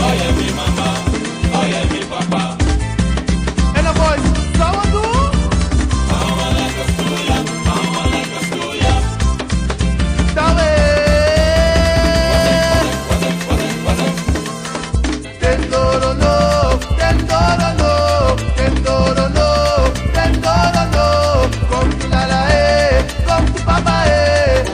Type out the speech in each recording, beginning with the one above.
Oye mi mamá, oye mi papá. And the boys, Sawadu. Vamos a la costura, vamos a la costura. Sabe. Tendoro no, tendoro no, tendoro no, tendoro no. Come tu lala come tu papa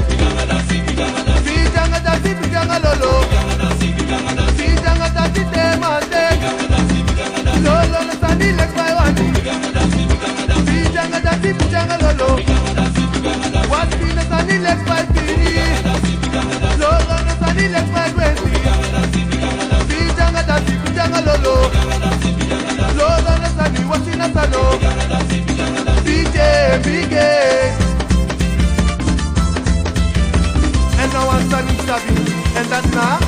Pijanga dansi, pijanga dansi, Pijanga dansi, pijanga lolo. pijanga dansi, pijanga dansi, Pijanga dansi te mate. pijanga dansi, pijanga dansi, Lolo na sani lek paiwani. pijanga dansi, pijanga dansi, Pijanga dansi, pijanga lolo. pijanga dansi, pijanga dansi, Wasi na sani lek paipiri. Lolo na sani lek paipiri. Pijanga dansi, pijanga lolo. Lolo na sani wasi na sano. DJ Biggie. And now I'm Sunny Sabi. And that's now